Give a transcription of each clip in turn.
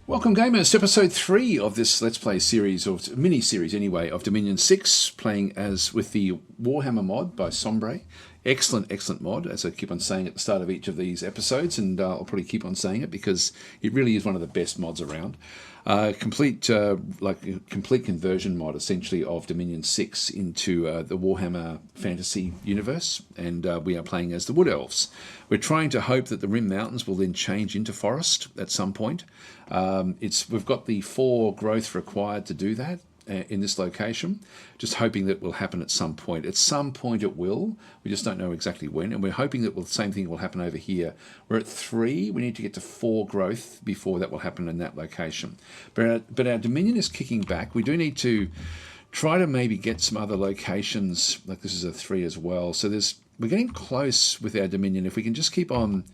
Welcome gamers to episode 3 of this Let's Play series, or mini-series anyway, of Dominion 6, playing as with the WarHammer mod by Sombre. Excellent mod, as I keep on saying at the start of each of these episodes, and I'll probably keep on saying it because it really is one of the best mods around. Complete conversion mod, essentially, of Dominion 6 into the WarHammer Fantasy universe, and we are playing as the Wood Elves. We're trying to hope that the Rim Mountains will then change into forest at some point. We've got the 4 growth required to do that in this location. Just hoping that will happen at some point. At some point it will. We just don't know exactly when. And we're hoping that the same thing will happen over here. We're at 3. We need to get to 4 growth before that will happen in that location. But our Dominion is kicking back. We do need to try to maybe get some other locations. Like this is a 3 as well. So we're getting close with our Dominion. If we can just keep on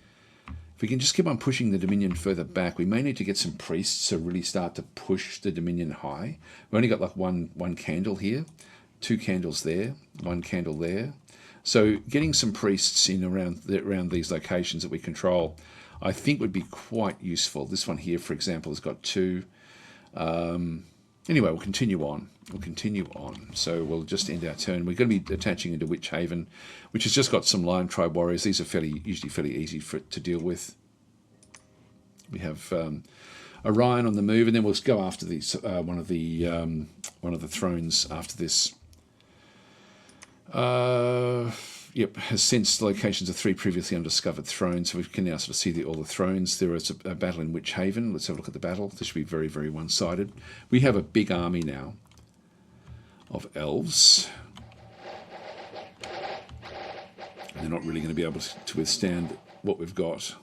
pushing the Dominion further back, we may need to get some priests to really start to push the Dominion high. We've only got like one candle here, 2 candles there, 1 candle there. So getting some priests in around these locations that we control, I think would be quite useful. This one here, for example, has got 2. Anyway, we'll continue on. So we'll just end our turn. We're going to be attaching into Witch Haven, which has just got some Lion Tribe warriors. These are usually fairly easy to deal with. We have Orion on the move, and then we'll go after these one of the thrones after this. Yep, has sensed locations of 3 previously undiscovered thrones, so we can now sort of see all the thrones. There is a battle in Witch Haven. Let's have a look at the battle. This should be very, very one-sided. We have a big army now of elves. And they're not really going to be able to withstand what we've got.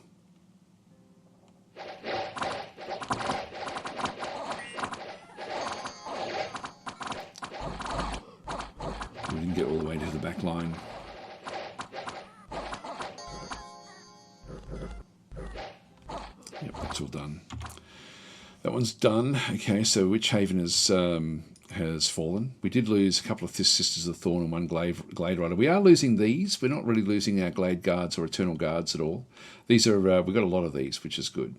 We didn't get all the way to the back line. Yep, that's all done. That one's done. Okay, so Witch Haven has fallen. We did lose a couple of Sisters of Thorn and 1 Glade Rider. We are losing these. We're not really losing our Glade Guards or Eternal Guards at all. These are we've got a lot of these, which is good.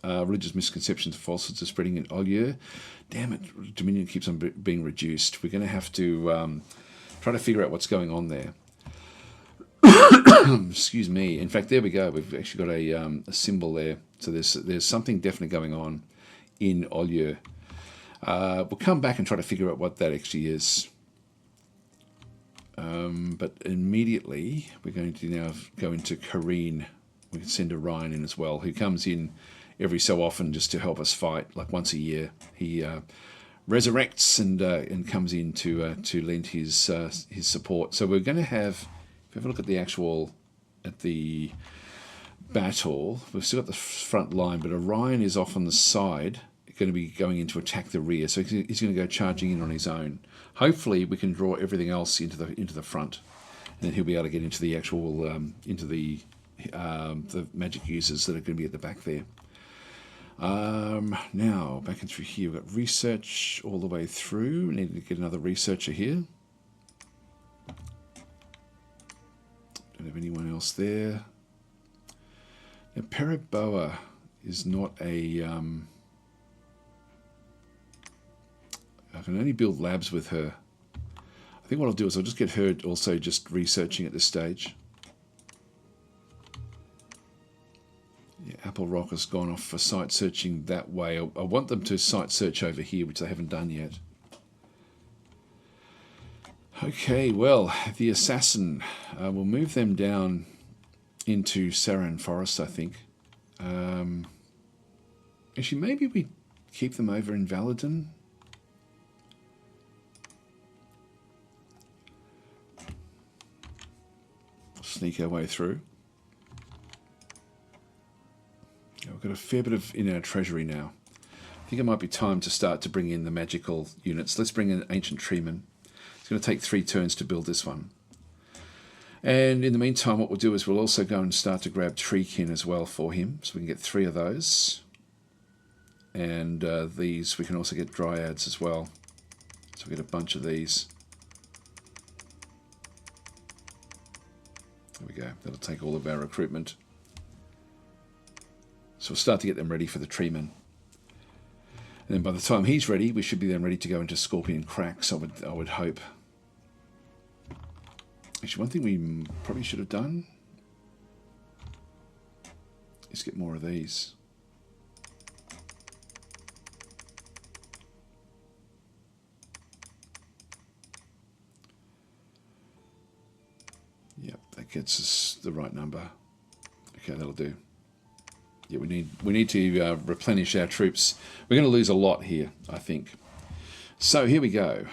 Religious misconceptions and falsehoods are spreading in Olyur. Damn it, Dominion keeps on being reduced. We're going to have to try to figure out what's going on there. Excuse me. In fact, there we go. We've actually got a symbol there. So there's something definitely going on in Olyur. We'll come back and try to figure out what that actually is. But immediately we're going to now go into Kareen. We can send Orion in as well, who comes in every so often just to help us fight, like once a year. He resurrects and comes in to lend his support. So we're going to have, if you have a look at the battle, we've still got the front line, but Orion is off on the side, going to be going in to attack the rear. So he's going to go charging in on his own. Hopefully we can draw everything else into the front, and then he'll be able to get into the actual into the magic users that are going to be at the back there. Now back in through here, we've got research all the way through. We need to get another researcher here. Don't have anyone else there. Now Periboa is not a I can only build labs with her. I think what I'll do is I'll just get her also just researching at this stage. Yeah, Apple Rock has gone off for site searching that way. I want them to site search over here, which they haven't done yet. Okay, well, the Assassin. We'll move them down into Saran Forest, I think. Actually, maybe we keep them over in Valadin. Sneak our way through. We've got a fair bit in our treasury now. I think it might be time to start to bring in the magical units. Let's bring in Ancient Treeman. It's going to take 3 turns to build this one. And in the meantime, what we'll do is we'll also go and start to grab Treekin as well for him. So we can get 3 of those. And these, we can also get Dryads as well. So we get a bunch of these. There we go. That'll take all of our recruitment. So we'll start to get them ready for the treemen. And then by the time he's ready, we should be then ready to go into Scorpion Cracks, I would hope. Actually, one thing we probably should have done is get more of these. Yep, that gets us the right number. Okay, that'll do. Yeah, we need to replenish our troops. We're going to lose a lot here, I think. So here we go.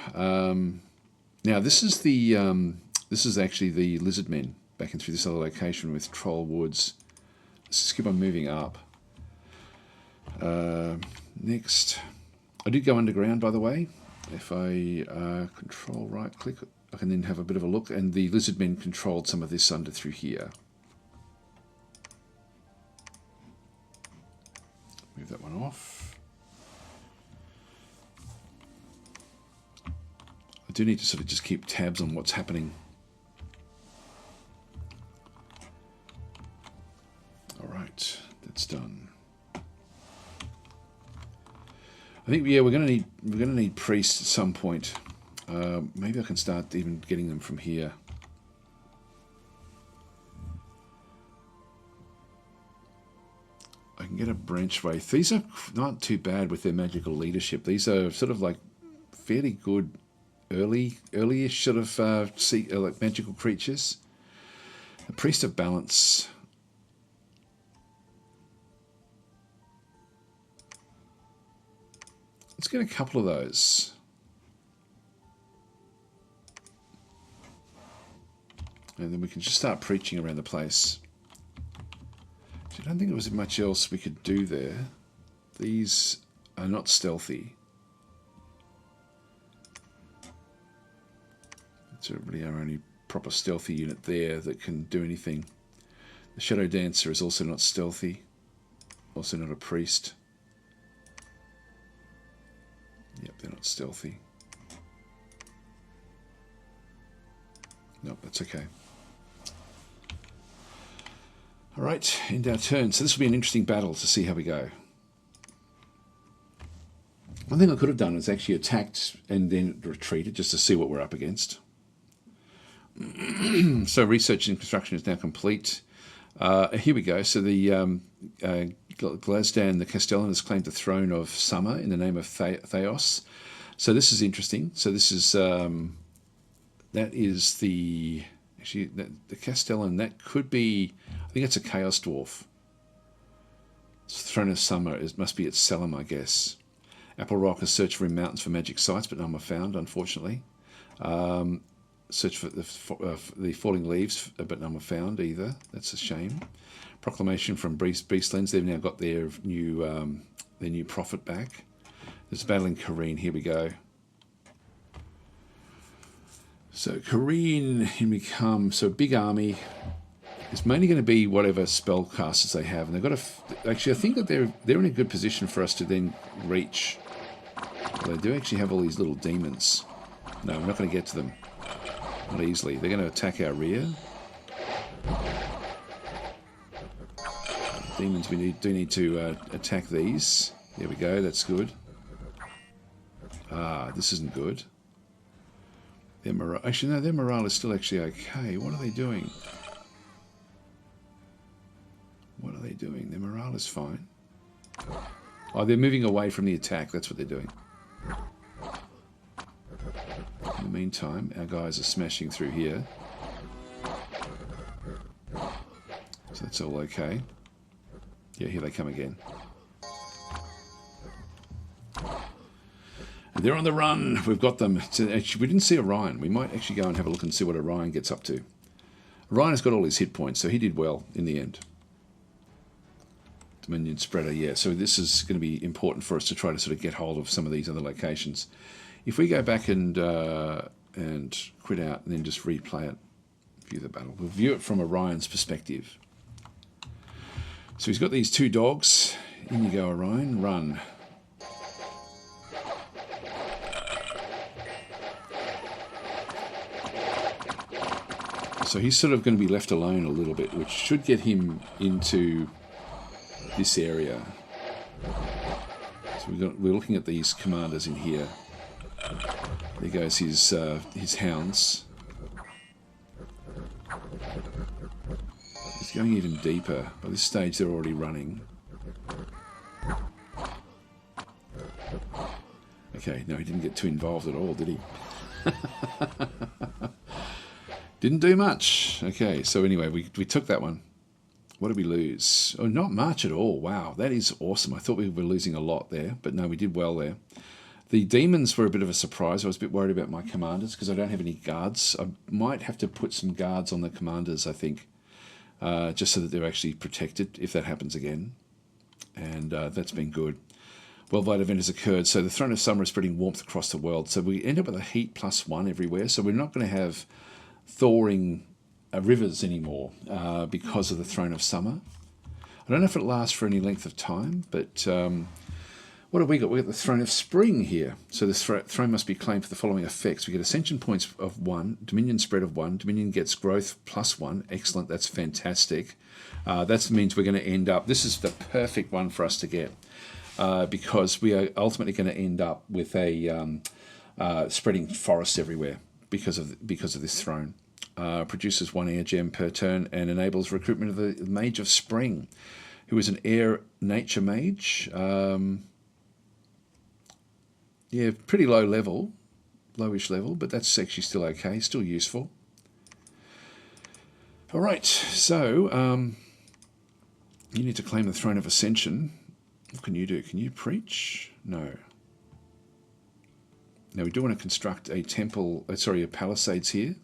Now this is the this is actually the lizard men backing through this other location with Troll Woods. Let's just keep on moving up. Next, I did go underground, by the way. If I control right click, I can then have a bit of a look, and the lizard men controlled some of this under through here. Move that one off. I do need to sort of just keep tabs on what's happening. All right, that's done. I think we're gonna need priests at some point. Maybe I can start even getting them from here. I can get a branch wraith. These are not too bad with their magical leadership. These are sort of like fairly good early-ish sort of like magical creatures. A priest of balance. Let's get a couple of those. And then we can just start preaching around the place. I don't think there was much else we could do there. These are not stealthy. It's really our only proper stealthy unit there that can do anything. The Shadow Dancer is also not stealthy. Also not a priest. Yep, they're not stealthy. Nope, that's okay. Alright, end our turn. So this will be an interesting battle to see how we go. One thing I could have done is actually attacked and then retreated just to see what we're up against. So research and construction is now complete. Here we go. So the Glasdan the Castellan has claimed the throne of Summer in the name of Theos. So this is interesting. So this is that is the actually the Castellan. That could be. I think it's a Chaos Dwarf. It's the throne of Summer. It must be at Selim, I guess. Apple Rock has searched for mountains for magic sites, but none were found, unfortunately. Search for the falling leaves, but none were found either. That's a shame. Proclamation from Beastlands. They've now got their new prophet back. There's a battle in Kareen. Here we go. So Kareen, here we come. So big army. It's mainly going to be whatever spellcasters they have, and they've got to. Actually, I think that they're in a good position for us to then reach. Well, they do actually have all these little demons. No, we're not going to get to them. Not easily. They're going to attack our rear. Demons, we do need to attack these. There we go. That's good. Ah, this isn't good. Their morale. Actually, no, their morale is still actually okay. What are they doing? What are they doing? Their morale is fine. Oh, they're moving away from the attack. That's what they're doing. In the meantime, our guys are smashing through here. So that's all okay. Yeah, here they come again. And they're on the run. We've got them. Actually, we didn't see Orion. We might actually go and have a look and see what Orion gets up to. Orion has got all his hit points, so he did well in the end. Dominion Spreader, yeah. So this is going to be important for us to try to sort of get hold of some of these other locations. If we go back and quit out and then just replay it, view the battle. We'll view it from Orion's perspective. So he's got these two dogs. In you go, Orion. Run. So he's sort of going to be left alone a little bit, which should get him into this area. So So we're looking at these commanders in here. There goes his hounds. He's going even deeper. By this stage, they're already running. Okay, no, he didn't get too involved at all, did he? Didn't do much. Okay, so anyway, we took that one. What did we lose? Oh, not much at all. Wow, that is awesome. I thought we were losing a lot there, but no, we did well there. The demons were a bit of a surprise. I was a bit worried about my commanders because I don't have any guards. I might have to put some guards on the commanders, I think, just so that they're actually protected if that happens again. And that's been good. Worldwide event has occurred. So the Throne of Summer is spreading warmth across the world. So we end up with a heat +1 everywhere. So we're not going to have thawing rivers anymore because of the Throne of Summer. I don't know if it lasts for any length of time, but what have we got? We've got the Throne of Spring here. So this throne must be claimed for the following effects. We get Ascension points of 1, Dominion spread of 1, Dominion gets growth +1. Excellent, that's fantastic. That means we're going to end up, this is the perfect one for us to get because we are ultimately going to end up with a spreading forest everywhere because of this throne. Produces 1 air gem per turn and enables recruitment of the Mage of Spring, who is an air nature mage. Yeah, pretty low level, lowish level, but that's actually still okay, still useful. All right, so you need to claim the Throne of Ascension. What can you do? Can you preach? No. Now we do want to construct a temple, a palisades here.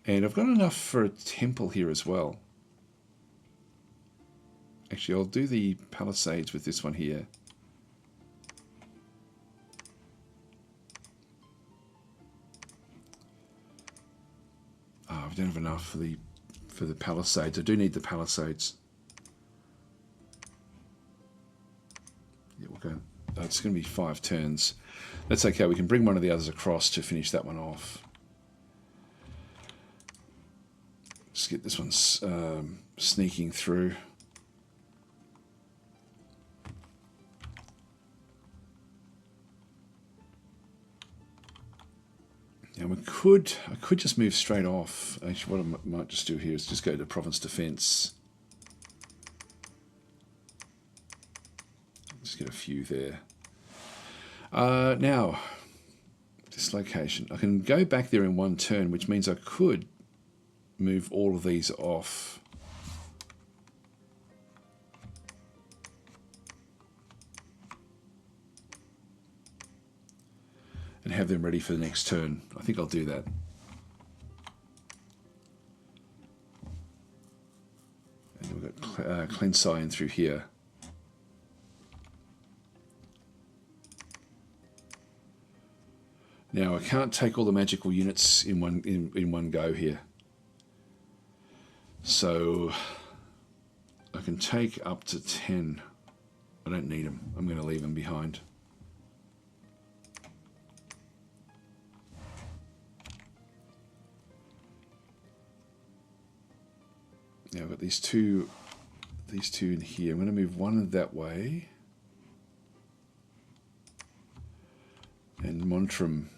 And I've got enough for a temple here as well. Actually, I'll do the palisades with this one here. Oh, we don't have enough for the palisades. I do need the palisades. Yeah, we'll go. It's going to be 5 turns. That's okay. We can bring one of the others across to finish that one off. Just get this one sneaking through. Now I could just move straight off. Actually, what I might just do here is just go to Province Defence. Just get a few there. Now, this location. I can go back there in 1 turn, which means I could move all of these off. And have them ready for the next turn. I think I'll do that. And we've got Cleansai in through here. Now I can't take all the magical units in one go here. So I can take up to 10. I don't need them. I'm going to leave them behind. Now I've got these two in here. I'm going to move one that way. And Montrum.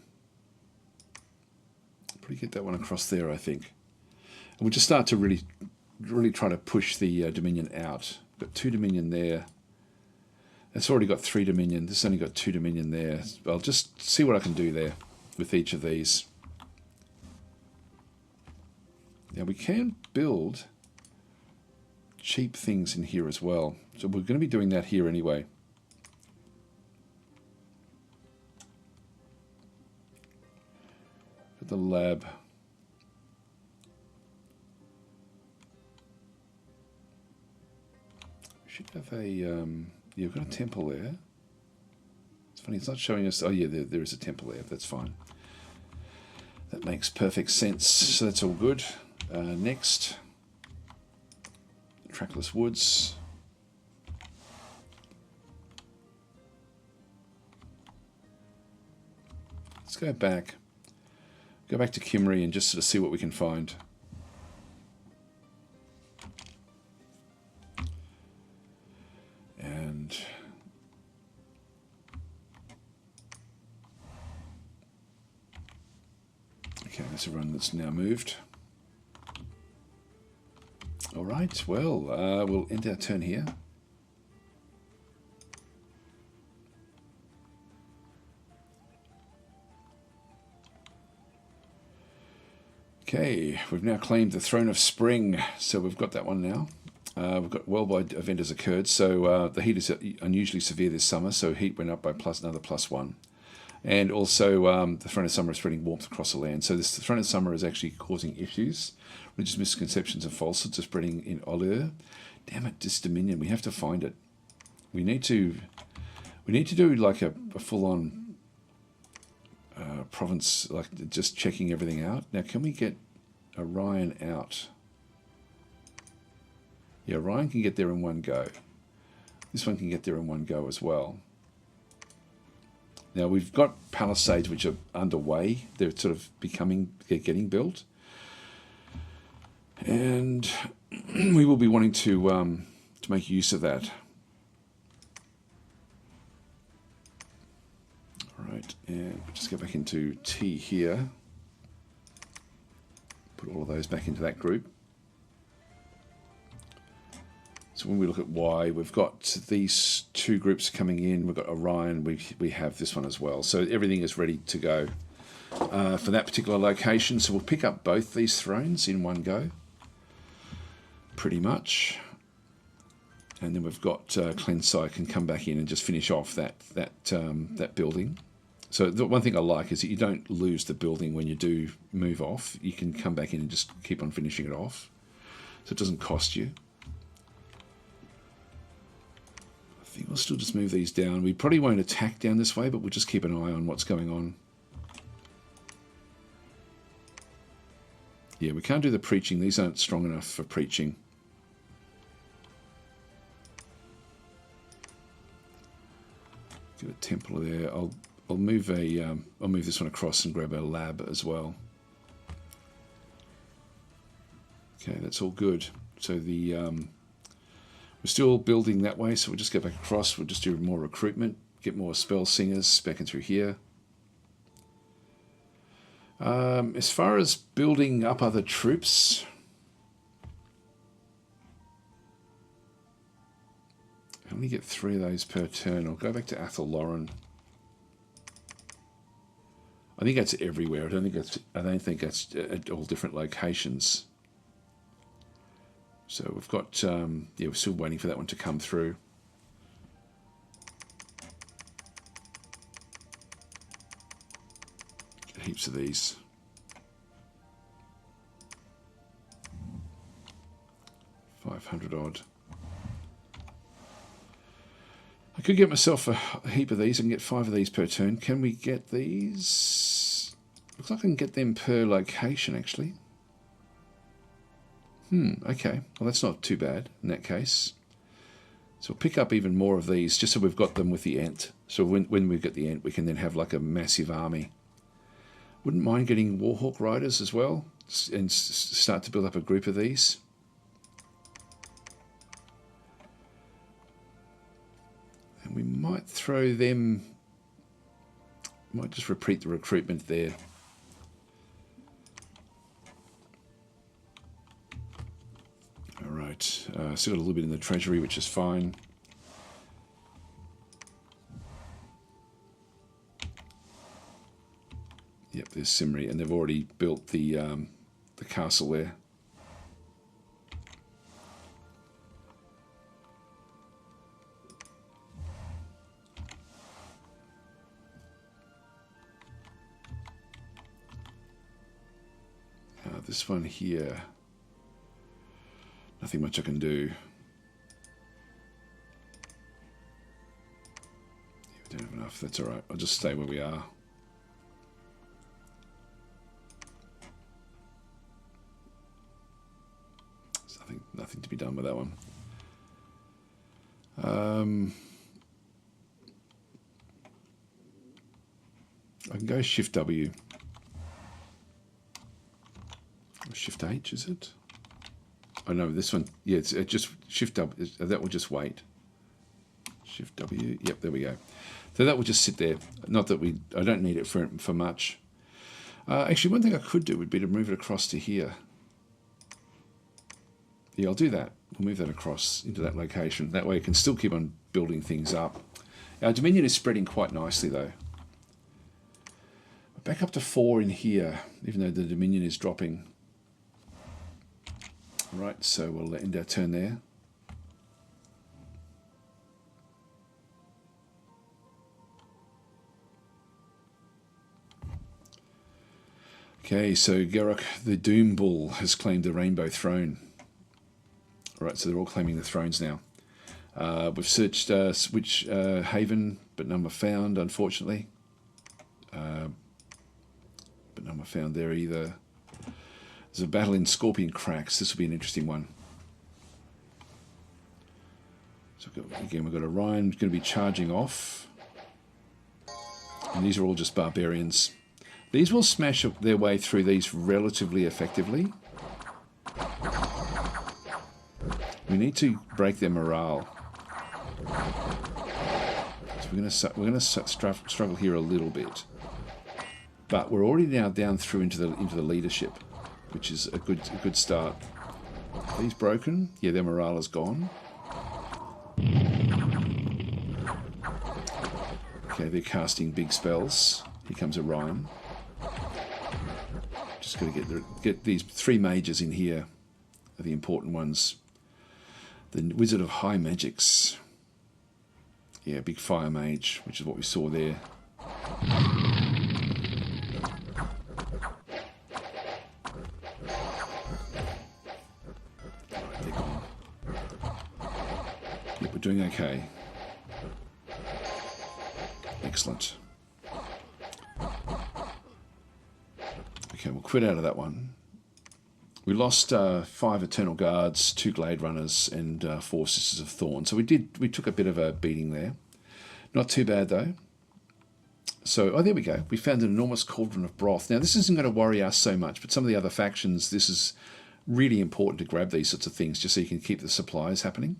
Probably get that one across there, I think. And we'll just start to really try to push the Dominion out. Got 2 Dominion there. It's already got 3 Dominion. This has only got 2 Dominion there. I'll just see what I can do there with each of these. Now we can build cheap things in here as well. So we're going to be doing that here anyway. Got the lab. Should have a, yeah, we've got a temple there. It's funny, it's not showing us, oh yeah, there is a temple there, that's fine. That makes perfect sense, so that's all good. Next, Trackless Woods. Let's go back to Kimmery and just sort of see what we can find. And There's a run that's now moved. All right, well, we'll end our turn here. Okay, we've now claimed the Throne of Spring, so we've got that one now. We've got worldwide event has occurred, so the heat is unusually severe this summer, so heat went up by another +1. And also the Throne of Summer is spreading warmth across the land. So this Throne of Summer is actually causing issues. Religious misconceptions and falsehoods are spreading in Olure. Damn it, this Dominion, we have to find it. We need to do like a full-on province, like just checking everything out. Now, can we get Orion out? Yeah, Orion can get there in one go. This one can get there in one go as well. Now, we've got palisades which are underway. They're sort of getting built. And we will be wanting to make use of that. All right, and we'll just go back into T here. Put all of those back into that group. So when we look at Y, we've got these two groups coming in. We've got Orion. We have this one as well. So everything is ready to go for that particular location. So we'll pick up both these thrones in one go, pretty much. And then we've got Cleansai can come back in and just finish off that building. So the one thing I like is that you don't lose the building when you do move off. You can come back in and just keep on finishing it off. So it doesn't cost you. I think we'll still just move these down. We probably won't attack down this way, but we'll just keep an eye on what's going on. Yeah, we can't do the preaching. These aren't strong enough for preaching. Get a temple there. I'll move I'll move this one across and grab a lab as well. Okay, that's all good. So we're still building that way, so we'll just go back across. We'll just do more recruitment, get more spell singers back in through here. As far as building up other troops, I only get 3 of those per turn. I'll go back to Athel Lauren. I think that's everywhere. I don't think that's at all different locations. So we've got, yeah, we're still waiting for that one to come through. Get heaps of these. $500 odd. I could get myself a heap of these. I can get 5 of these per turn. Can we get these? Looks like I can get them per location, actually. Okay. Well, that's not too bad in that case. So we'll pick up even more of these, just so we've got them with the Ent. So when we get the Ent, we can then have like a massive army. Wouldn't mind getting Warhawk Riders as well, and start to build up a group of these. And we might throw them, might just repeat the recruitment there. Alright, still got a little bit in the treasury, which is fine. Yep, there's Simri, and they've already built the castle there. This one here, nothing much I can do. Yeah, we don't have enough. That's all right. I'll just stay where we are. There's nothing to be done with that one. I can go Shift W. Shift H, is it? Oh no, this one, yeah, it's just Shift W, that will just wait. Shift W, yep, there we go. So that will just sit there. Not that I don't need it for much. Actually, one thing I could do would be to move it across to here. Yeah, I'll do that. We'll move that across into that location. That way it can still keep on building things up. Our Dominion is spreading quite nicely though. Back up to 4 in here, even though the Dominion is dropping. Right, so we'll end our turn there. Okay, so Garruk the Doom Bull has claimed the Rainbow Throne. Alright, so they're all claiming the thrones now. We've searched Switch Haven, but none were found, unfortunately. But none were found there either. There's a battle in Scorpion Cracks. This will be an interesting one. So again, we've got Orion going to be charging off. And these are all just barbarians. These will smash their way through these relatively effectively. We need to break their morale. So we're going to struggle here a little bit, but we're already now down through into the leadership, which is a good start. Are these broken? Yeah, their morale is gone. Okay, they're casting big spells. Here comes Orion. Just got to get these 3 mages in here, are the important ones. The Wizard of High Magics. Yeah, big fire mage, which is what we saw there. They're gone. Yep, we're doing okay. Excellent. Okay, we'll quit out of that one. We lost 5 Eternal Guards, 2 Glade Runners, and 4 Sisters of Thorn. So we took a bit of a beating there. Not too bad though. So, oh, there we go. We found an enormous cauldron of broth. Now, this isn't going to worry us so much, but some of the other factions, this is really important to grab these sorts of things just so you can keep the supplies happening.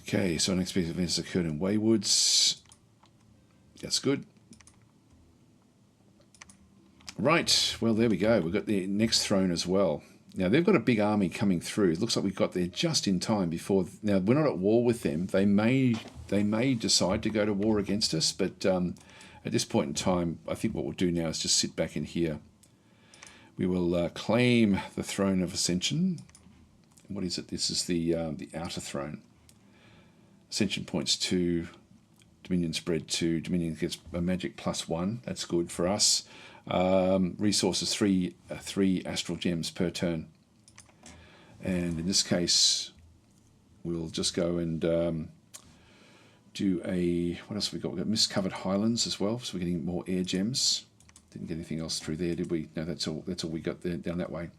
Okay, so unexpected events occurred in Waywoods. That's good. Right, well, there we go. We've got the next throne as well. Now, they've got a big army coming through. It looks like we got there just in time before... Now, we're not at war with them. They may decide to go to war against us, but at this point in time, I think what we'll do now is just sit back in here. We will claim the Throne of Ascension. What is it? This is the outer throne. Ascension points 2, Dominion spread 2. Dominion gets a magic +1. That's good for us. Resources 3 astral gems per turn, and in this case we'll just go and do a, what else have we got? We've got Mist-Covered Highlands as well, so we're getting more air gems. Didn't get anything else through there, did we? No, that's all we got there, down that way.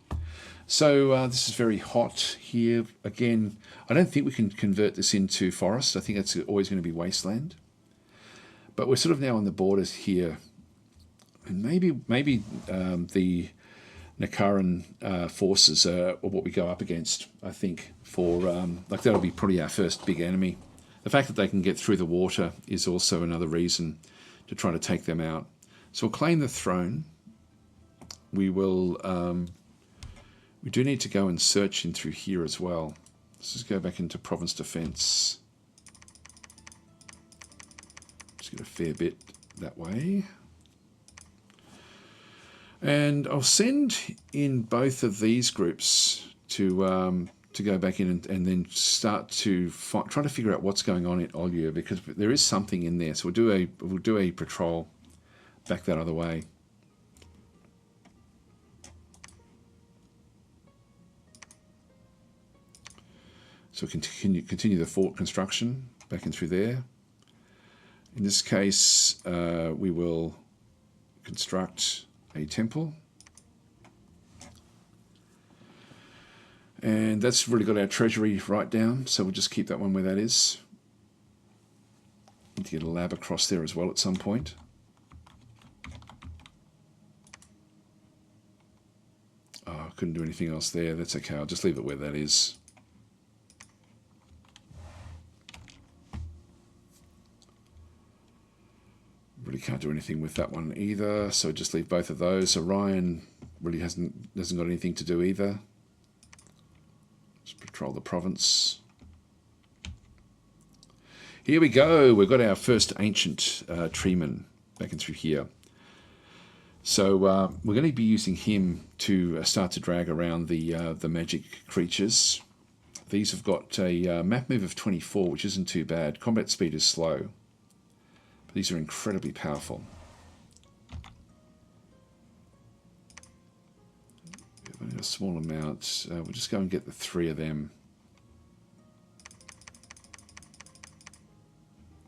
So this is very hot here. Again, I don't think we can convert this into forest. I think it's always going to be wasteland, but we're sort of now on the borders here. And maybe the Nakaran forces are what we go up against, I think, for like that'll be probably our first big enemy. The fact that they can get through the water is also another reason to try to take them out. So we'll claim the throne. We will. We do need to go and search in through here as well. Let's just go back into Province Defence. Just get a fair bit that way. And I'll send in both of these groups to go back in and then start to try to figure out what's going on in Olya, because there is something in there. So we'll do a patrol back that other way. So continue the fort construction back in through there. In this case, we will construct a temple, and that's really got our treasury right down, so we'll just keep that one where that is. Need to get a lab across there as well at some point. Oh, I couldn't do anything else there. That's okay, I'll just leave it where that is. Really can't do anything with that one either, so just leave both of those. Orion really hasn't got anything to do either. Just patrol the province. Here we go. We've got our first ancient treeman back in through here. So we're going to be using him to start to drag around the magic creatures. These have got a map move of 24, which isn't too bad. Combat speed is slow. But these are incredibly powerful. We've only got a small amount. We'll just go and get the 3 of them.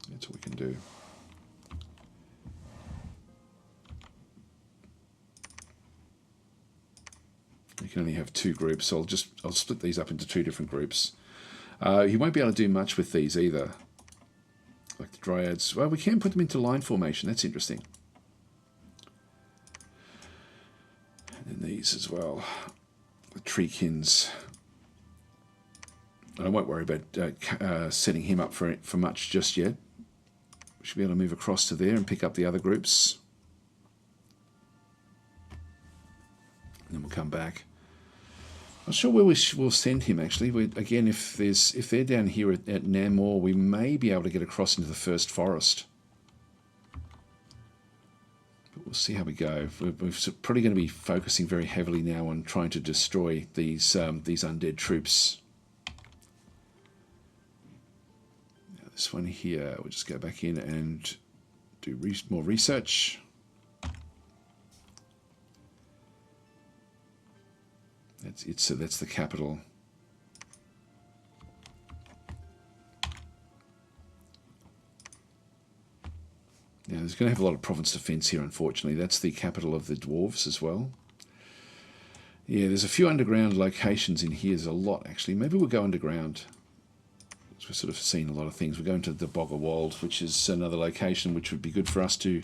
That's what we can do. You can only have 2 groups, so I'll split these up into 2 different groups. You won't be able to do much with these either. Like the dryads. Well, we can put them into line formation. That's interesting. And then these as well. The treekins. And I won't worry about setting him up for much just yet. We should be able to move across to there and pick up the other groups. And then we'll come back. I'm not sure where we'll send him actually. Again, if they're down here at Namor, we may be able to get across into the first forest. But we'll see how we go. We're probably going to be focusing very heavily now on trying to destroy these undead troops. Now this one here, we'll just go back in and do more research. That's the capital. Now there's going to have a lot of province defence here, unfortunately. That's the capital of the dwarves as well. Yeah, there's a few underground locations in here. There's a lot, actually. Maybe we'll go underground. We've sort of seen a lot of things. We're going to the Boggerwald, which is another location which would be good for us to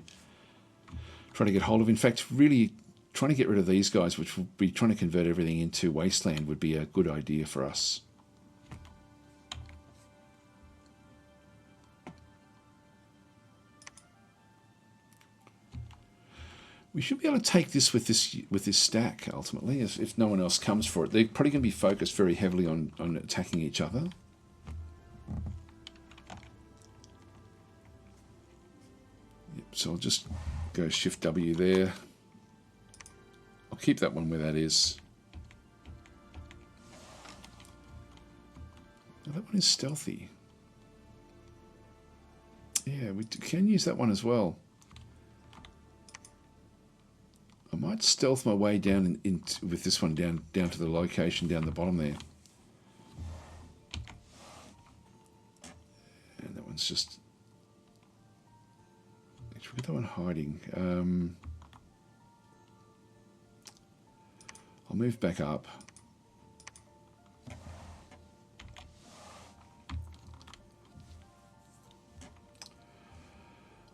try to get hold of. In fact, really trying to get rid of these guys, which will be trying to convert everything into wasteland, would be a good idea for us. We should be able to take this with this stack ultimately, if no one else comes for it. They're probably going to be focused very heavily on attacking each other. Yep, so I'll just go Shift W there. I'll keep that one where that is. Now that one is stealthy. Yeah, we can use that one as well. I might stealth my way down with this one down to the location down the bottom there. And that one's just... Actually, we've got that one hiding. I'll move back up.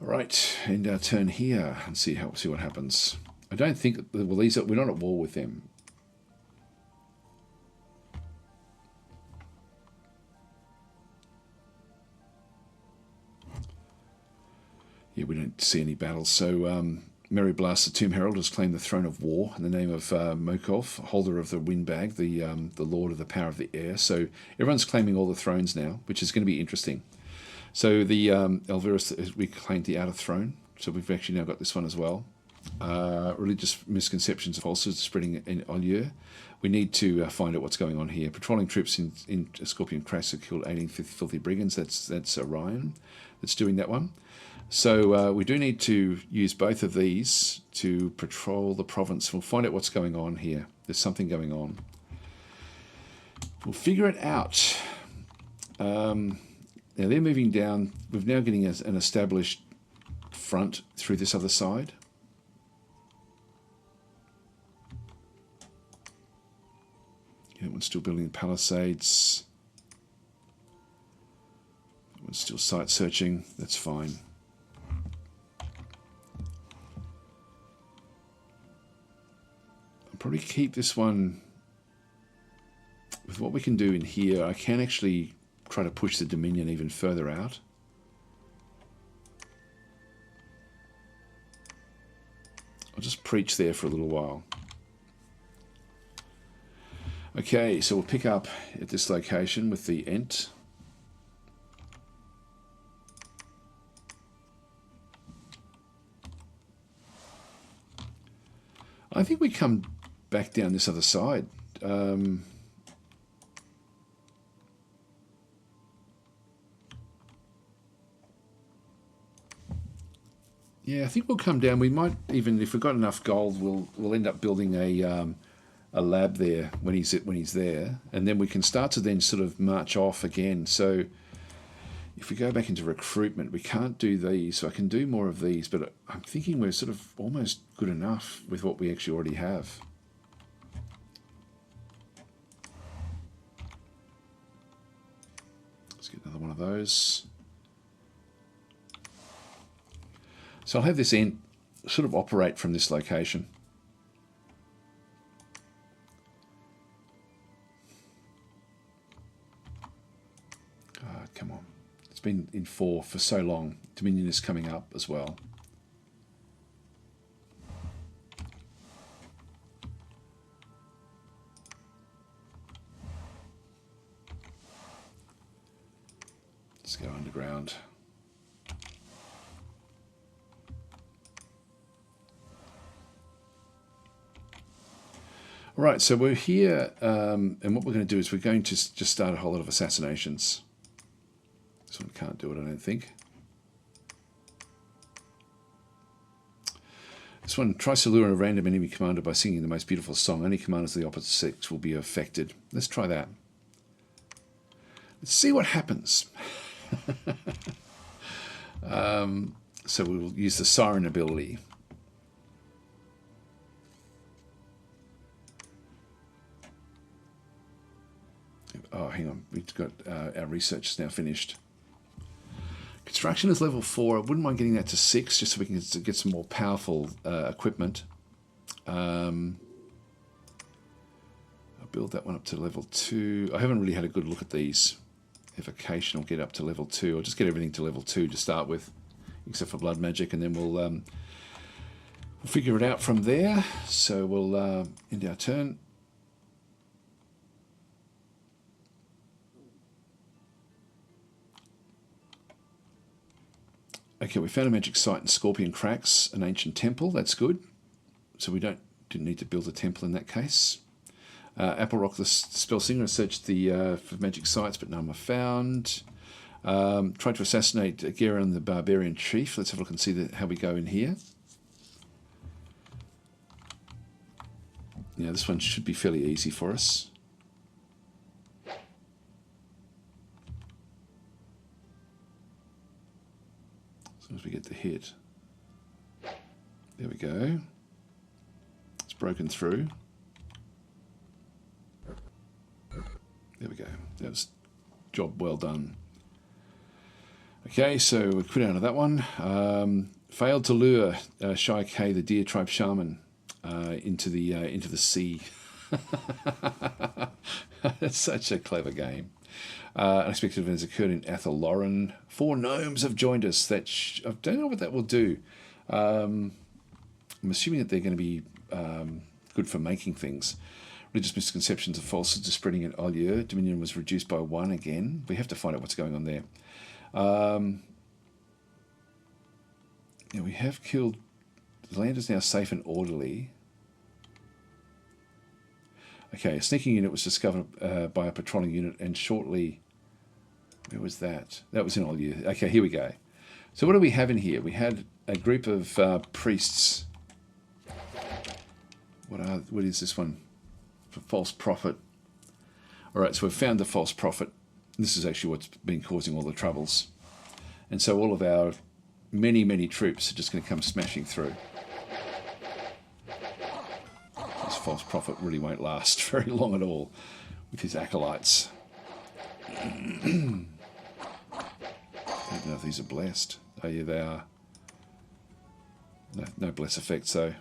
All right, end our turn here and see what happens. I don't think that, well, we're not at war with them. Yeah, we don't see any battles. So Merry Blast, the Tomb Herald, has claimed the throne of war in the name of Mokoth, holder of the Windbag, the Lord of the Power of the Air. So everyone's claiming all the thrones now, which is going to be interesting. So the Elvirus, we claimed the Outer Throne. So we've actually now got this one as well. Religious misconceptions of falsehoods spreading in Olieu. We need to find out what's going on here. Patrolling troops in Scorpion Crash have killed 18 filthy brigands. That's Orion that's doing that one. So we do need to use both of these to patrol the province. We'll find out what's going on here. There's something going on. We'll figure it out. Now they're moving down. We're now getting an established front through this other side. That one's still building palisades. That one's still site searching. That's fine. I'll probably keep this one. With what we can do in here, I can actually try to push the Dominion even further out. I'll just preach there for a little while. Okay, so we'll pick up at this location with the Ent. I think we come back down this other side. Yeah, I think we'll come down. We might even, if we've got enough gold, we'll end up building a lab there when he's there, and then we can start to then sort of march off again. So if we go back into recruitment, we can't do these, so I can do more of these, but I'm thinking we're sort of almost good enough with what we actually already have. Let's get another one of those. So I'll have this Ent sort of operate from this location. Oh, come on. It's been in 4 for so long. Dominion is coming up as well. Let's go underground. Right, so we're here, and what we're going to do is we're going to just start a whole lot of assassinations. This one can't do it, I don't think. This one tries to lure a random enemy commander by singing the most beautiful song. Only commanders of the opposite sex will be affected. Let's try that. Let's see what happens. So we'll use the Siren ability. Oh, hang on. We've got our research is now finished. Construction is level 4. I wouldn't mind getting that to 6 just so we can get some more powerful equipment. I'll build that one up to level 2. I haven't really had a good look at these. Evocation will get up to level 2. I'll just get everything to level 2 to start with, except for blood magic, and then we'll figure it out from there. So we'll end our turn. Okay, we found a magic site in Scorpion Cracks, an ancient temple. That's good. So we didn't need to build a temple in that case. Apple Rock, the spell singer, searched for magic sites, but none were found. Tried to assassinate Geron, the barbarian chief. Let's have a look and see how we go in here. Yeah, this one should be fairly easy for us. As soon as we get the hit. There we go. It's broken through. There we go. That was job well done. Okay, so we quit out of that one. Failed to lure Shai K, the deer tribe shaman, into the sea. That's such a clever game. Unexpected events occurred in Athel Lauren. 4 gnomes have joined us. I don't know what that will do. I'm assuming that they're going to be good for making things. Religious misconceptions of falsehoods are spreading in Olieu. Dominion was reduced by 1 again. We have to find out what's going on there. Yeah, we have killed. The land is now safe and orderly. Okay, a sneaking unit was discovered by a patrolling unit, and shortly... Where was that? That was in Olieu. Okay, here we go. So what do we have in here? We had a group of priests. What is this one? For false prophet. All right, so we've found the false prophet. This is actually what's been causing all the troubles. And so all of our many, many troops are just going to come smashing through. This false prophet really won't last very long at all with his acolytes. I don't know if these are blessed. Oh yeah, they are. No bless effect, so.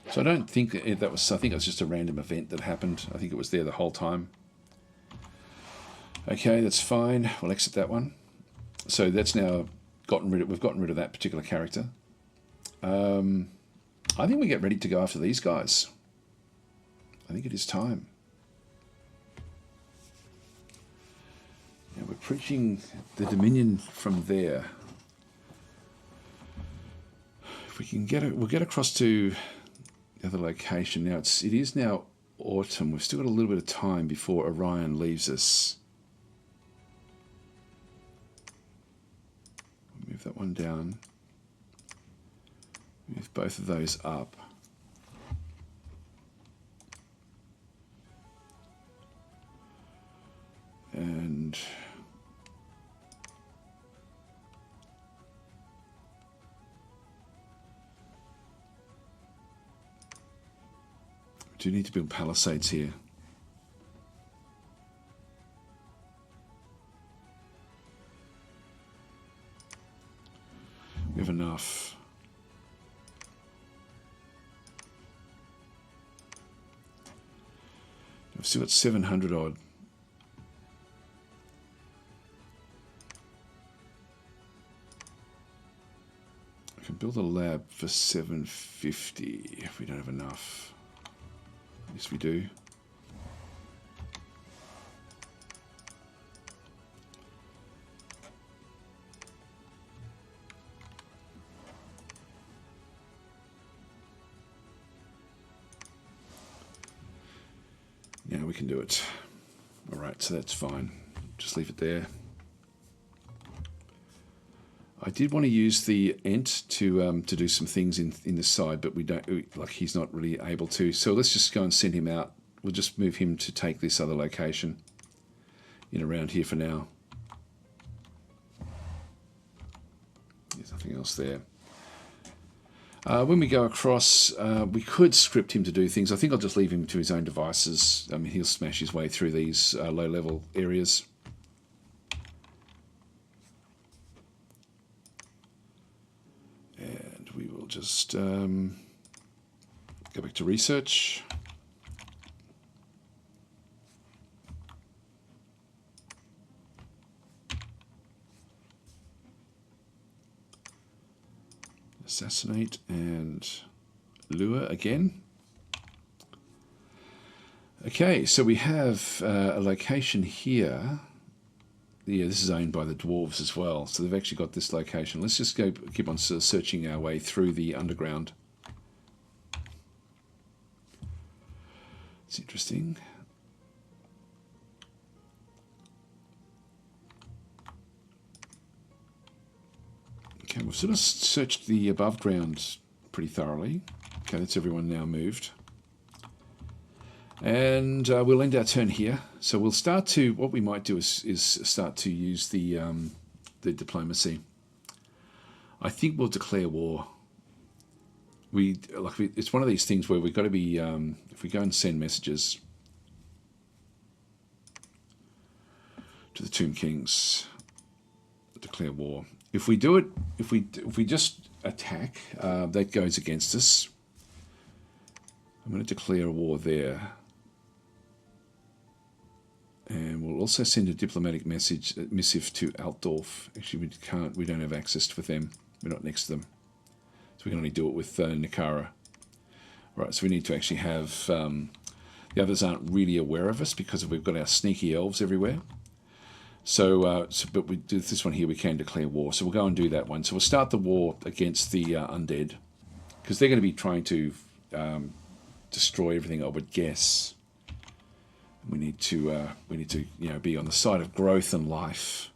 So I don't think that was. I think it was just a random event that happened. I think it was there the whole time. Okay, that's fine. We'll exit that one. So that's now we've gotten rid of that particular character. I think we get ready to go after these guys. I think it is time. Now we're preaching the Dominion from there. If we can get it, we'll get across to the other location. Now it is now autumn. We've still got a little bit of time before Orion leaves us. Move that one down. Move both of those up. And we do need to build palisades here. We have enough. We've still got 700 odd. I can build a lab for 750 if we don't have enough. Yes, we do. Yeah, we can do it. All right, so that's fine. Just leave it there. I did want to use the Ent to do some things in this side, but we don't. Like he's not really able to. So let's just go and send him out. We'll just move him to take this other location in around here for now. There's nothing else there. When we go across, we could script him to do things. I think I'll just leave him to his own devices. I mean, he'll smash his way through these low-level areas. And we will just go back to research. Assassinate and lure again. Okay, so we have a location here. Yeah, this is owned by the dwarves as well, so they've actually got this location. Let's just go keep on searching our way through the underground. It's interesting. Okay, we've sort of searched the above ground pretty thoroughly. Okay, that's everyone now moved. And we'll end our turn here. So we'll start to, what we might do is start to use the diplomacy. I think we'll declare war. It's one of these things where we've got to be, if we go and send messages to the Tomb Kings, declare war. If we do it, if we just attack, that goes against us. I'm going to declare a war there. And we'll also send a diplomatic missive to Altdorf. Actually, we don't have access with them. We're not next to them. So we can only do it with Nikara. Right, so we need to actually have, the others aren't really aware of us because we've got our sneaky elves everywhere. But we do this one here, we can declare war. So we'll go and do that one. So we'll start the war against the undead, because they're going to be trying to destroy everything, I would guess. We need to be on the side of growth and life.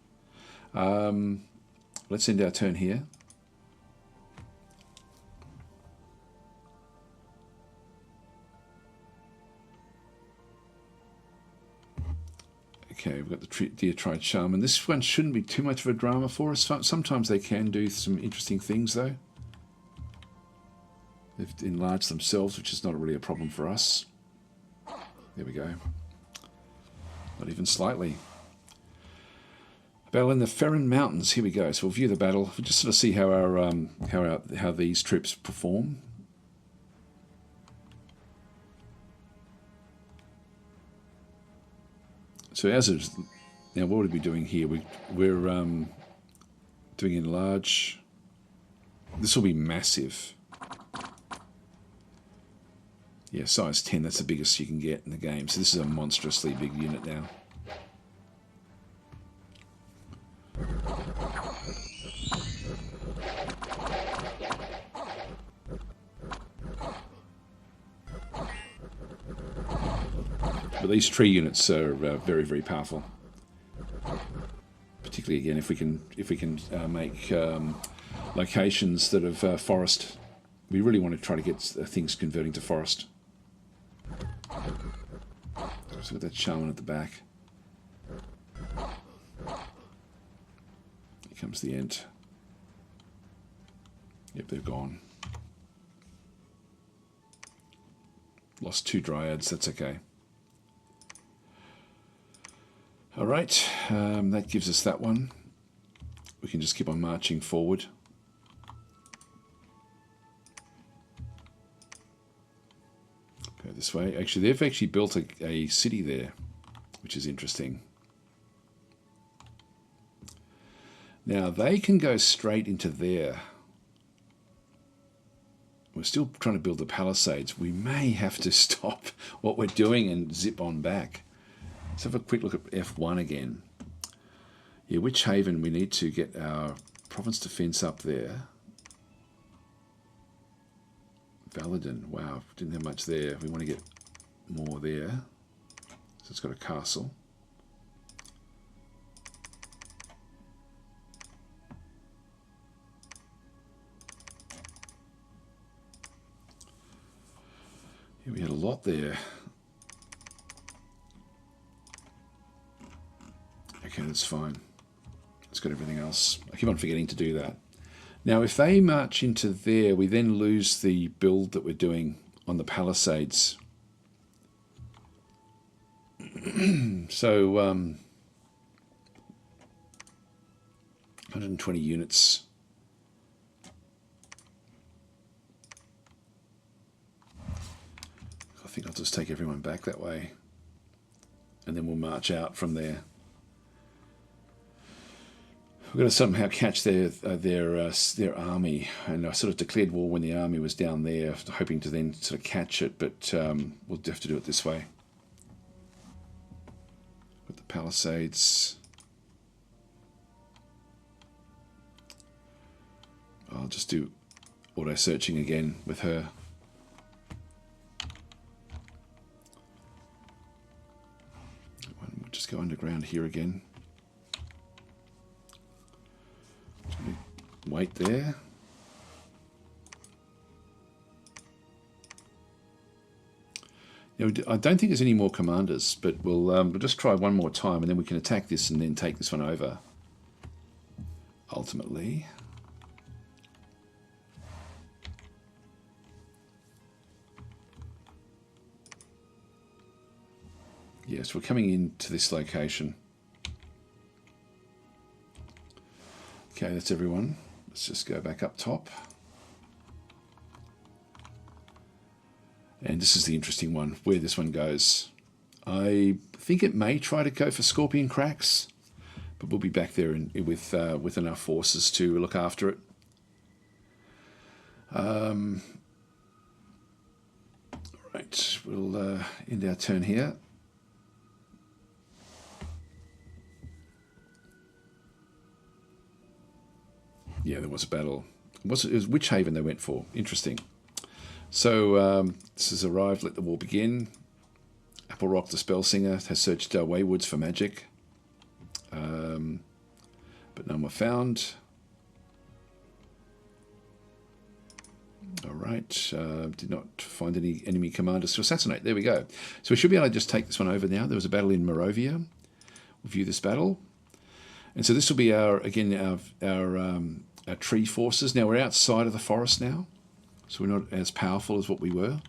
Let's end our turn here. Okay, we've got the Deer-Tried Shaman. This one shouldn't be too much of a drama for us. Sometimes they can do some interesting things, though. They've enlarged themselves, which is not really a problem for us. There we go. Not even slightly. Battle in the Ferren Mountains. Here we go. So we'll view the battle. We'll just sort of see how how these troops perform. So as is, Now, what would we be doing here? We're doing enlarge. This will be massive. Yeah, size 10, that's the biggest you can get in the game. So this is a monstrously big unit now. But these tree units are very, very powerful. Particularly again, if we can make locations that have forest. We really want to try to get things converting to forest. So with that shaman at the back. Here comes the Ent. Yep, they're gone. Lost 2 dryads, that's okay. Alright, that gives us that one. We can just keep on marching forward. Go this way. Actually, they've actually built a city there, which is interesting. Now, they can go straight into there. We're still trying to build the palisades. We may have to stop what we're doing and zip on back. Let's have a quick look at F1 again. Yeah, Witch Haven, we need to get our province defense up there. Valadin, wow, didn't have much there. We want to get more there. So it's got a castle. Yeah, we had a lot there. Okay, that's fine. It's got everything else. I keep on forgetting to do that. Now, if they march into there, we then lose the build that we're doing on the palisades. So, 120 units. I think I'll just take everyone back that way. And then we'll march out from there. We've got to somehow catch their army, and I sort of declared war when the army was down there, hoping to then sort of catch it, but we'll have to do it this way. With the palisades. I'll just do auto searching again with her. We'll just go underground here again. Wait there. Now, I don't think there's any more commanders, but we'll just try one more time, and then we can attack this and then take this one over. Ultimately. Yes, we're coming into this location. Okay, that's everyone. Let's just go back up top. And this is the interesting one, where this one goes. I think it may try to go for Scorpion Cracks, but we'll be back there with enough forces to look after it. Right, we'll end our turn here. Yeah, there was a battle. It was Witch Haven they went for. Interesting. So this has arrived. Let the war begin. Apple Rock the Spellsinger has searched Waywoods for magic. But none were found. Alright. Did not find any enemy commanders to assassinate. There we go. So we should be able to just take this one over now. There was a battle in Moravia. We'll view this battle. And so this will be our tree forces. Now we're outside of the forest now, so we're not as powerful as what we were.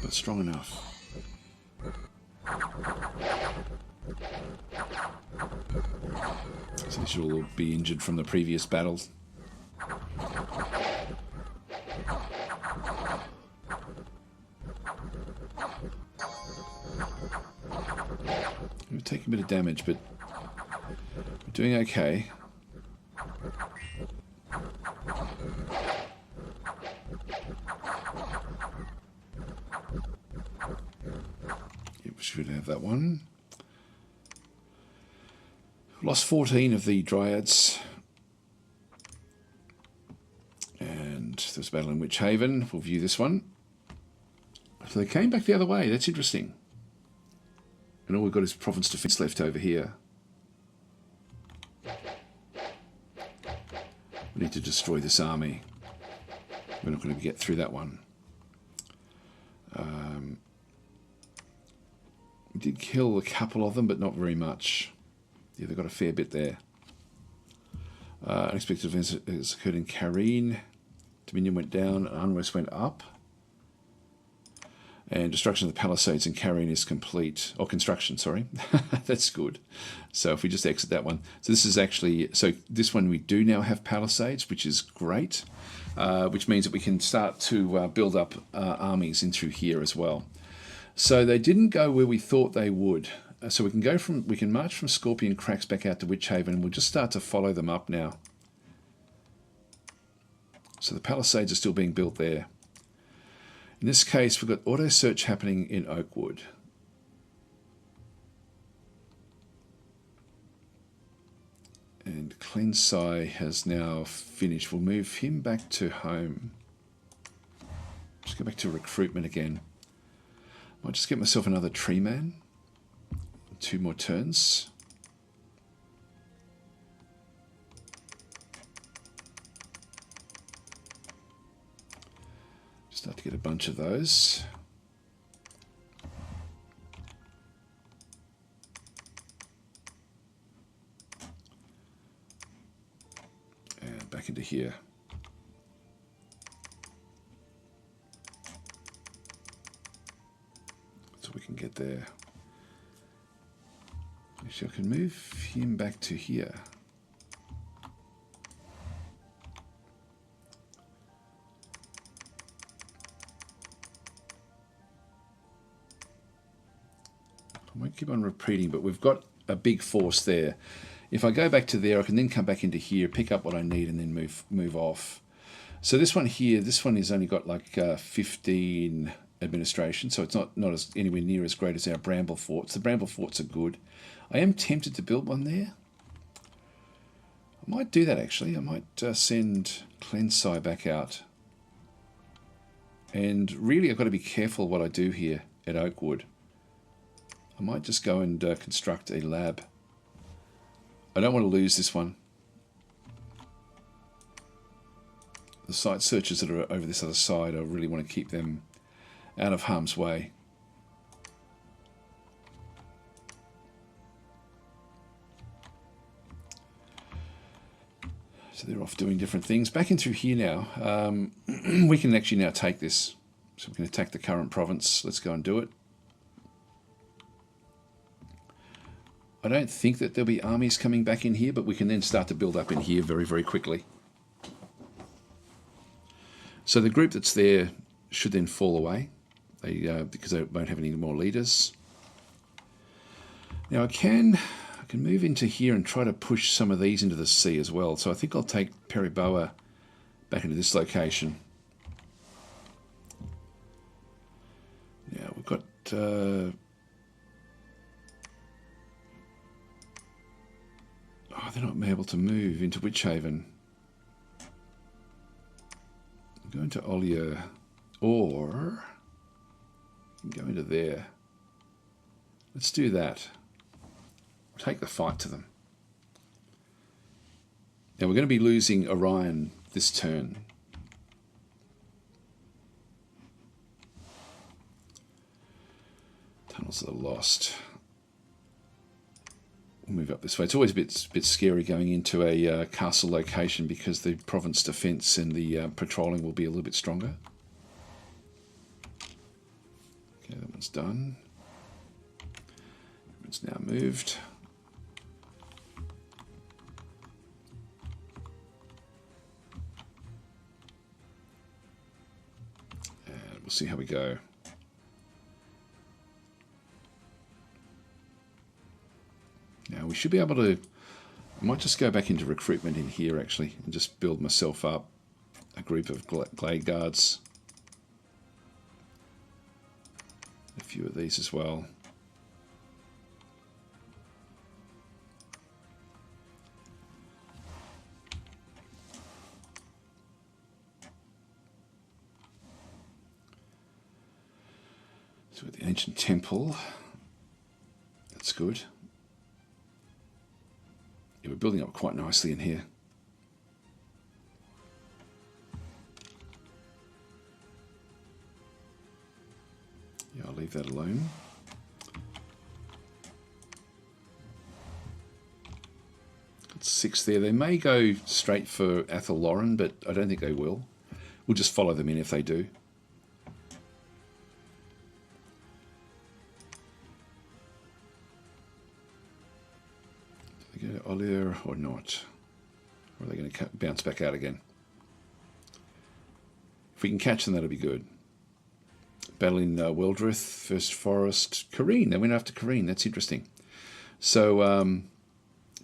But strong enough. These should all be injured from the previous battles. We're taking a bit of damage, but we're doing okay. Yep, we should have that one. Lost 14 of the Dryads. And there's a battle in Witch Haven. We'll view this one. So they came back the other way. That's interesting. And all we've got is Province Defense left over here. We need to destroy this army. We're not going to get through that one. We did kill a couple of them, but not very much. Yeah, they've got a fair bit there. Unexpected events has occurred in Kareen. Dominion went down, and Unrest went up. And destruction of the palisades in Kareen is complete. Or construction, sorry. That's good. So if we just exit that one. So this is actually... So this one we do now have palisades, which is great. Which means that we can start to build up armies in through here as well. So they didn't go where we thought they would. So we can march from Scorpion Cracks back out to Witch Haven, and we'll just start to follow them up now. So the palisades are still being built there. In this case, we've got auto search happening in Oakwood. And Cleansai has now finished. We'll move him back to home. Just go back to recruitment again. Might just get myself another tree man. 2 more turns. Start to get a bunch of those. And back into here. So we can get there. Actually, I can move him back to here. I won't keep on repeating, but we've got a big force there. If I go back to there, I can then come back into here, pick up what I need, and then move off. So this one here, this one has only got like 15 administration, so it's not as anywhere near as great as our Bramble forts. The Bramble forts are good. I am tempted to build one there. I might do that actually. I might send Cleansai back out. And really I've got to be careful what I do here at Oakwood. I might just go and construct a lab. I don't want to lose this one. The site searchers that are over this other side, I really want to keep them out of harm's way. So they're off doing different things. Back in through here now, we can actually now take this. So we can attack the current province. Let's go and do it. I don't think that there'll be armies coming back in here, but we can then start to build up in here very, very quickly. So the group that's there should then fall away, because they won't have any more leaders. Now I can move into here and try to push some of these into the sea as well. So I think I'll take Periboa back into this location. Now we've got... oh, they're not able to move into Witch Haven. Go into Olia, or go into there. Let's do that. Take the fight to them. Now we're going to be losing Orion this turn. Tunnels are lost. We'll move up this way. It's always a bit scary going into a castle location because the province defence and the patrolling will be a little bit stronger. Okay, that one's done. It's now moved. we'll see how we go. Now we should be able to, I might just go back into recruitment in here actually and just build myself up a group of Glade Guards. A few of these as well. So with the ancient temple, that's good. Yeah, we're building up quite nicely in here. Yeah, I'll leave that alone. Got 6 there. They may go straight for Athel Lauren, but I don't think they will. We'll just follow them in if they do. Do they go to Olir or not? Or are they going to bounce back out again? If we can catch them, that'll be good. Battling Weldrith, First Forest, Kareen. They went after Kareen. That's interesting. So,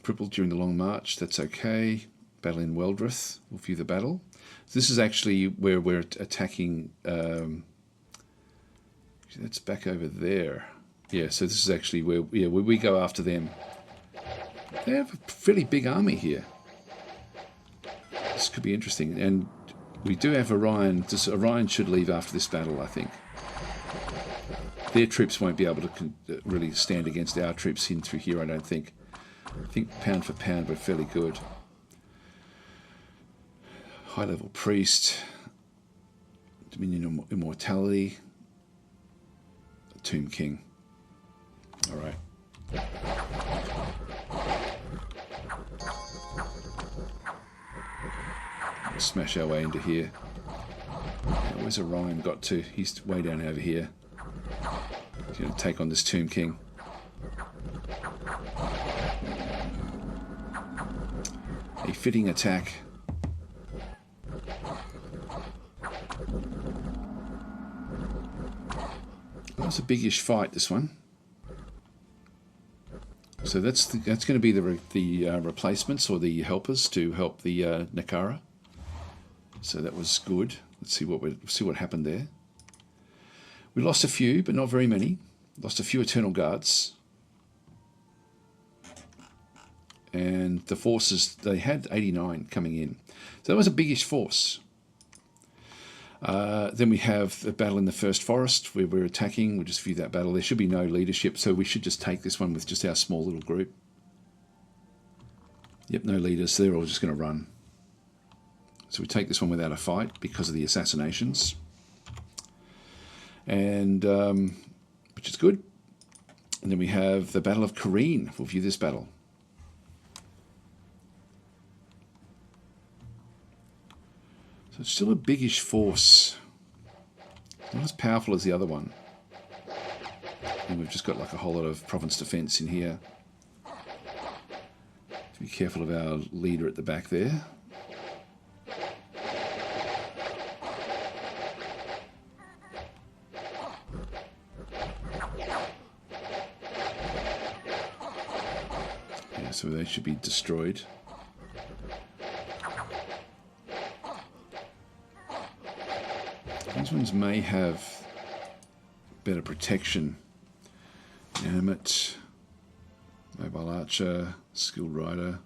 crippled during the Long March. That's okay. Battling Weldrith. We'll view the battle. So this is actually where we're attacking. That's back over there. Yeah. So this is actually where we go after them. They have a fairly big army here. This could be interesting. And we do have Orion. Orion should leave after this battle, I think. Their troops won't be able to really stand against our troops in through here, I don't think. I think pound for pound we're fairly good. High level priest. Dominion Immortality. Tomb King. Alright. We'll smash our way into here. Now, where's Orion got to? He's way down over here. He's going to take on this Tomb King. A fitting attack. That was a biggish fight, this one. So that's going to be the replacements or the helpers to help the Nakara. So that was good. Let's see what happened there. We lost a few, but not very many. Lost a few Eternal Guards. And the forces, they had 89 coming in. So that was a biggish force. Then we have the battle in the First Forest where we're attacking. We'll just view that battle. There should be no leadership, so we should just take this one with just our small little group. Yep, no leaders, so they're all just going to run. So we take this one without a fight because of the assassinations. And which is good. And then we have the Battle of Kareen. We'll view this battle. So it's still a biggish force. Not as powerful as the other one. And we've just got like a whole lot of province defense in here. Be careful of our leader at the back there. So they should be destroyed. These ones may have better protection. Animate, mobile archer, skilled rider.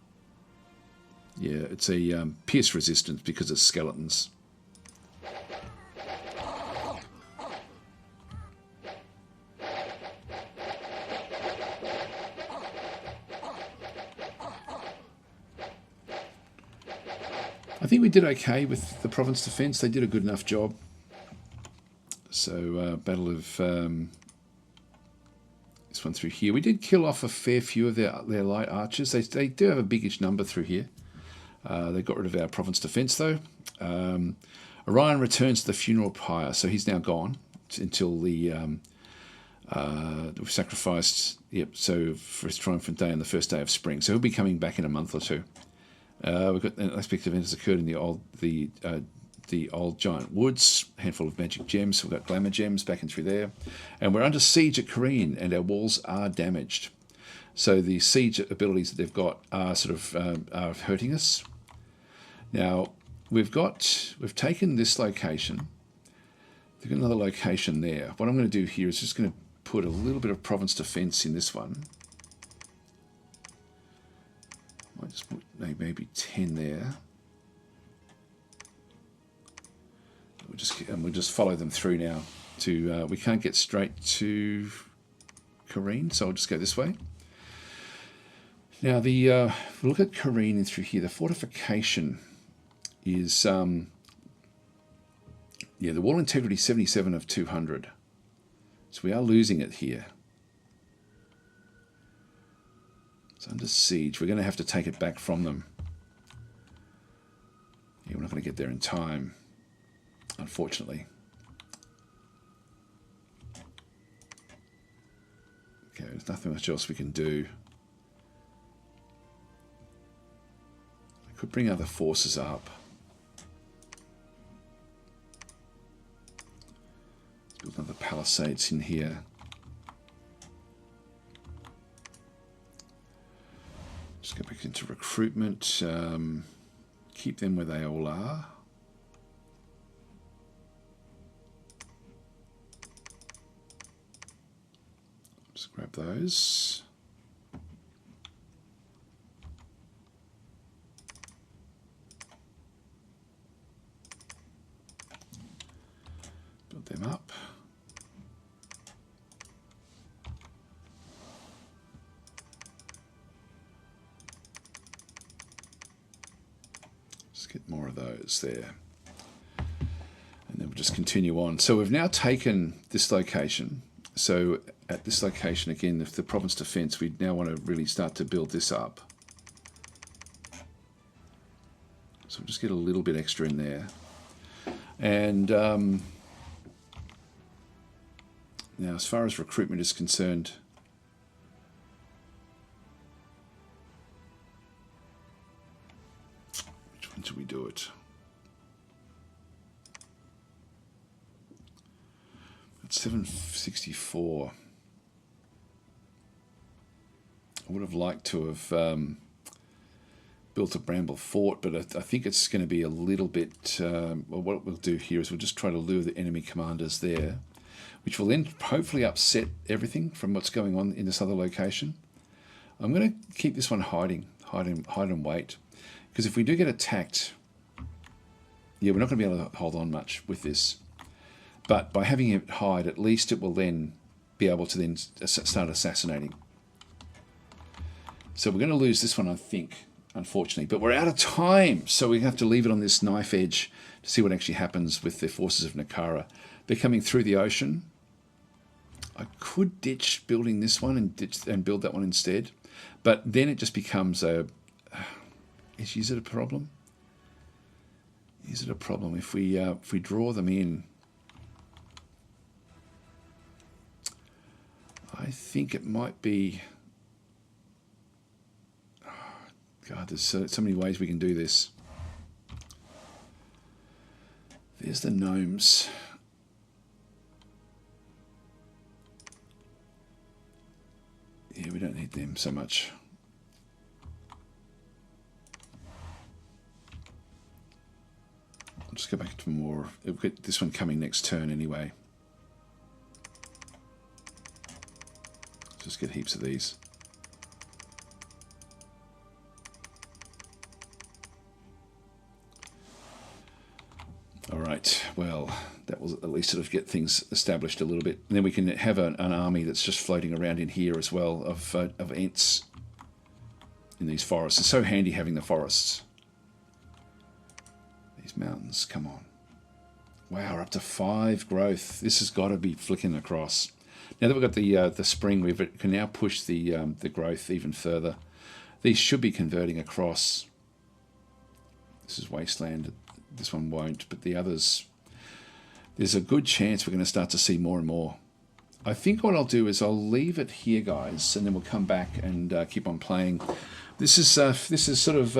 Yeah, it's a pierce resistance because it's skeletons. I think we did okay with the province defence. They did a good enough job. So, battle of this one through here. We did kill off a fair few of their light archers. They do have a biggish number through here. They got rid of our province defence though. Orion returns to the funeral pyre, so he's now gone until the we've sacrificed. Yep. So for his triumphant day on the first day of spring. So he'll be coming back in a month or two. We've got an unexpected event has occurred in the the old giant woods, a handful of magic gems. So we've got glamour gems back and through there. And we're under siege at Kareen, and our walls are damaged. So the siege abilities that they've got are sort of are hurting us. Now, we've taken this location. We've got another location there. What I'm going to do here is just going to put a little bit of province defense in this one. Might just put maybe 10 there. We'll just follow them through now. We can't get straight to Kareen, so I'll just go this way. Now, if we look at Kareen and through here, the fortification is the wall integrity 77 of 200. So we are losing it here. It's under siege. We're going to have to take it back from them. Yeah, we're not going to get there in time, unfortunately. Okay, there's nothing much else we can do. I could bring other forces up. Let's build another palisades in here. Just go back into recruitment. Keep them where they all are. Just grab those. Build them up. Get more of those there, and then we'll just continue on. So we've now taken this location. So at this location again, if the province defense, we now want to really start to build this up. So we'll just get a little bit extra in there. And now as far as recruitment is concerned, until we do it. At 764. I would have liked to have built a Bramble fort, but I think it's going to be a little bit... well, what we'll do here is we'll just try to lure the enemy commanders there, which will then hopefully upset everything from what's going on in this other location. I'm going to keep this one hide and wait. Because if we do get attacked, yeah, we're not going to be able to hold on much with this. But by having it hide, at least it will then be able to then start assassinating. So we're going to lose this one, I think, unfortunately. But we're out of time, so we have to leave it on this knife edge to see what actually happens with the forces of Nakara. They're coming through the ocean. I could ditch building this one and build that one instead. But then it just becomes a... Is it a problem? Is it a problem if we draw them in? I think it might be. Oh, God, there's so many ways we can do this. There's the gnomes. Yeah, we don't need them so much. I'll just go back to more. We'll get this one coming next turn anyway. Let's just get heaps of these. All right, well, that will at least sort of get things established a little bit. And then we can have an army that's just floating around in here as well of Ents in these forests. It's so handy having the forests. These mountains, come on. Wow, we're up to 5 growth. This has got to be flicking across. Now that we've got the spring, we can now push the growth even further. These should be converting across. This is wasteland. This one won't, but the others, there's a good chance we're going to start to see more and more. I think what I'll do is I'll leave it here, guys, and then we'll come back and keep on playing. this is sort of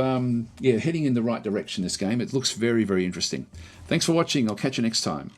yeah, heading in the right direction. This game, it looks very, very interesting. Thanks for watching. I'll catch you next time.